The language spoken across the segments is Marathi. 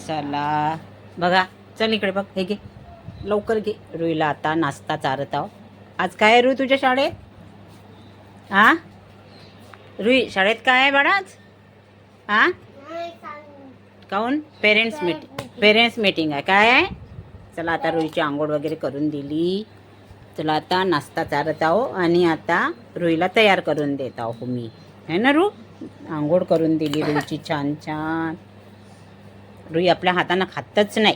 चला बघा, चल इकडे बघ, हे घे लवकर घे. रुईला आता नाश्ता चारत आहो. आज काय आहे रुई तुझ्या शाळेत? हा रुई, शाळेत काय आहे बाळा आज? हा काऊन? पेरेंट्स मीटिंग आहे काय आहे? चला आता रुईची आंघोळ वगैरे करून दिली. चला आता नाश्ता चारत आहो आणि आता रुईला तयार करून देत आहो मी, है ना रू? आंघोळ करून दिली रुईची छान छान. रुई आपल्या हातानं खातच नाही,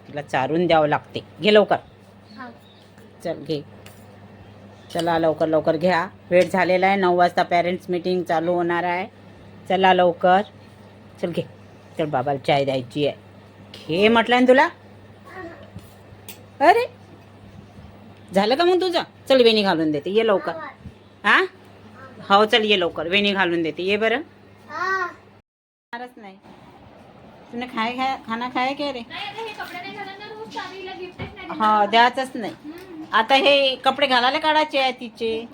तिला चारून द्यावं लागते. घे लवकर, चल घे. चला लवकर लवकर घ्या, वेळ झालेला आहे. 9 वाजता पेरेंट्स मीटिंग चालू होणार आहे. चला लवकर, चल घे. चल बाबाला चाय द्यायची आहे. घे म्हटलं ना तुला. अरे झालं का मग तुझं? चल वेणी घालून देते, ये लवकर. हा हो चल ये लवकर, वेणी घालून देते, ये बरं. नाही तुने खाना खाया क्या रे? हा द्यायचंच नाही. आता हे कपडे घालायला काढायचे आहे तिचे.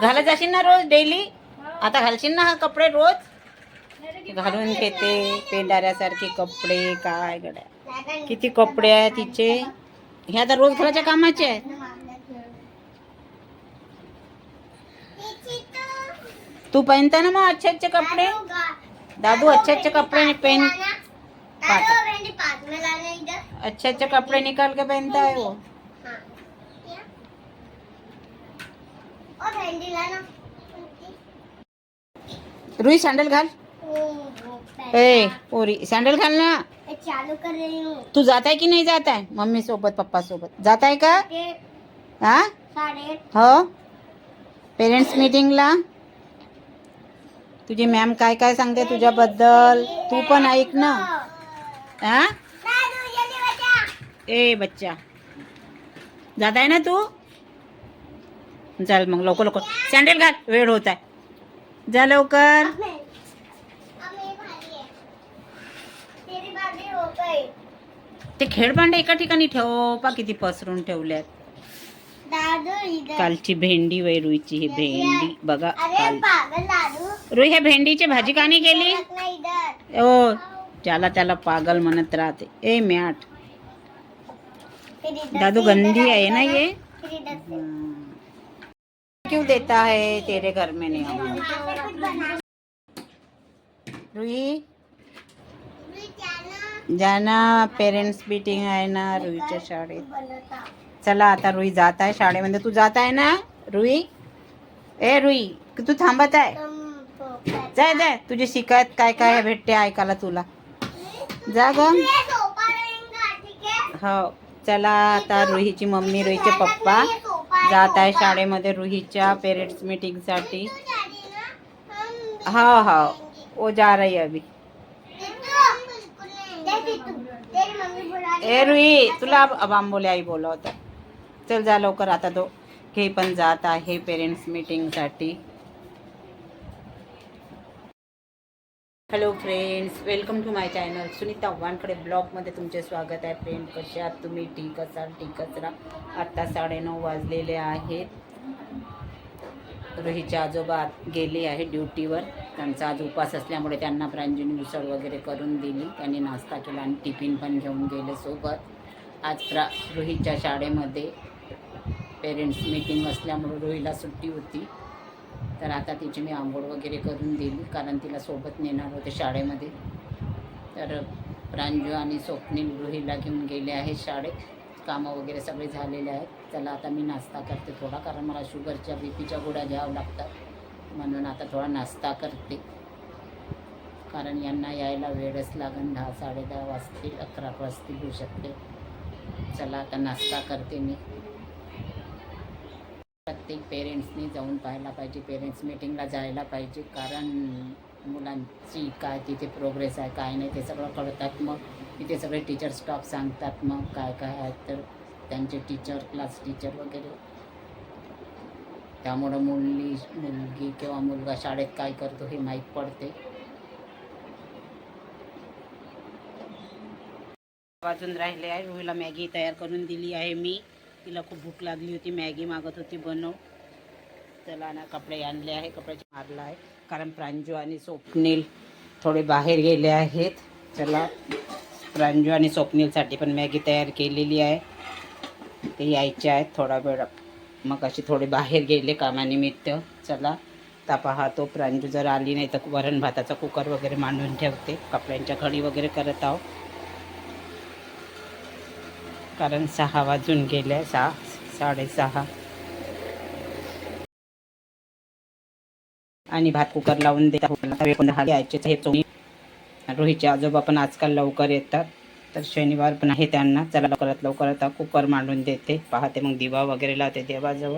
घालत जाशील ना रोज डेली? आता घालशील ना हा कपडे रोज? घालून घेते पेंढाऱ्यासारखे कपडे. काय गड्या किती कपडे आहे तिचे. हे आता रोज घालायच्या कामाचे आहेत. तू पहनता ना मग अच्छे अच्छे कपडे. दादू अच्छे अच्छे कपड़े पहन, अच्छे अच्छे कपड़े निकाल के पहनता है वो. रुई सैंडल घाल. ए पोरी सैंडल घाल ना. चालू कर रही हूँ. तू जाता है की नहीं जाता है मम्मी सोबत पप्पा सोबत? जाता है का? हाँ हो पेरेंट्स मीटिंगला. तुझी मॅम काय काय सांगते तुझ्याबद्दल, तू पण ऐक ना. हा ए बच्चा, जात आहे ना तू? चल मग लवकर लवकर सँडल घाल, वेळ होत आहे. जा लवकर. ते खेळभांडे एका ठिकाणी ठेव. पा किती पसरून ठेवल्यात. कालची भेंडी वय रुईची. ही भेंडी बघा काल. रुई ह्या भेंडीची भाजी का नाही केली? ओ ज्याला त्याला पागल म्हणत राहते. ए मॅट दादू गंदी आहे ना ये. क्यों देता है तेरे घर में नहीं आऊंगा. रुई जाना, पेरेंट्स मीटिंग आहे ना रुईच्या शाळेत. चला आता रुई जात आहे शाळेमध्ये. तू जात आहे ना रुई? ए रुई तू थांबत आहे? जाय जाय, तुझी शिकायत काय काय भेटते ऐकायला तुला. जा ग. हो चला आता रुहीची मम्मी रुहीचे पप्पा जात आहे शाळेमध्ये रुहीच्या पेरेंट्स मीटिंग साठी. हाँ हाँ वो जा रही है अभी. ए रुई तुला अब आंबोले आई बोला होता. चल जा लवकर आता. तो हे पण जात आहे पेरेंट्स मीटिंग साठी. Hello friends, welcome to my channel Sunita Wankhede ब्लॉगमध्ये तुमचे स्वागत आहे. फ्रेंड कसे आहात तुम्ही? ठीक असाल ठीकच राहा. आत्ता 9:30 वाजलेले आहेत. रुहीचे आजोबा गेले आहे ड्युटीवर. त्यांचा आज उपास असल्यामुळे त्यांना प्रांजली उसळ वगैरे करून दिली. त्यांनी नाश्ता केला आणि टिफिन पण घेऊन गेले सोबत. आज रुहीच्या शाळेमध्ये पेरेंट्स मीटिंग असल्यामुळे रुहीला सुट्टी होती. तर आता तिची मी आंघोळ वगैरे करून दिली, कारण तिला सोबत नेणार होते शाळेमध्ये. तर प्रांजू आणि स्वप्नील रुहीला घेऊन गेले आहेत शाळेत. कामं वगैरे सगळे झालेले आहेत. चला आता मी नाश्ता करते थोडा, कारण मला शुगरच्या बीपीच्या गोळ्या घ्यावं लागतात. म्हणून आता थोडा नाश्ता करते, कारण यांना यायला वेळच लागेल. 10 साडे 10 वाजतील, 11 वाजतील होऊ शकते. चला आता नाश्ता करते मी. प्रत्येक पेरेंट्सनी जाऊन पाहायला पाहिजे, पेरेंट्स मीटिंगला जायला पाहिजे, कारण मुलांची काय तिथे प्रोग्रेस आहे काय नाही ते सगळं कळतात. मग तिथे सगळे टीचर स्टाफ सांगतात मग काय काय आहे, तर त्यांचे टीचर क्लास टीचर वगैरे. त्यामुळं मुलगी किंवा मुलगा शाळेत काय करतो हे माहीत पडते. वाजून राहिले आहे. रुहीला मॅगी तयार करून दिली आहे मी. तिला खूप भूक लागली होती, मॅगी मागत होती बनव. चला ना कपडे आणले आहे, कपड्याची मारला आहे, कारण प्रांजू आणि स्वप्नील थोडे बाहेर गेले आहेत. चला, प्रांजू आणि स्वप्नीलसाठी पण मॅगी तयार केलेली आहे. ते यायचे आहेत थोडा वेळ, मग अशी थोडे बाहेर गेले कामानिमित्त. चला, आता पहा, तो प्रांजू जर आली नाही तर वरण भाताचा कुकर वगैरे मांडून ठेवते. कपड्यांच्या घडी वगैरे करत आहो, कारण 6 वाजून गेले, 6 6:30. आणि भात कुकर लावून देतात. हे रोहितचे आजोबा पण आजकाल लवकर येतात, तर शनिवार पण आहे त्यांना. चला, लवकरात लवकर आता कुकर मांडून देते. पाहते, मग दिवा वगैरे लावते देवाजवळ.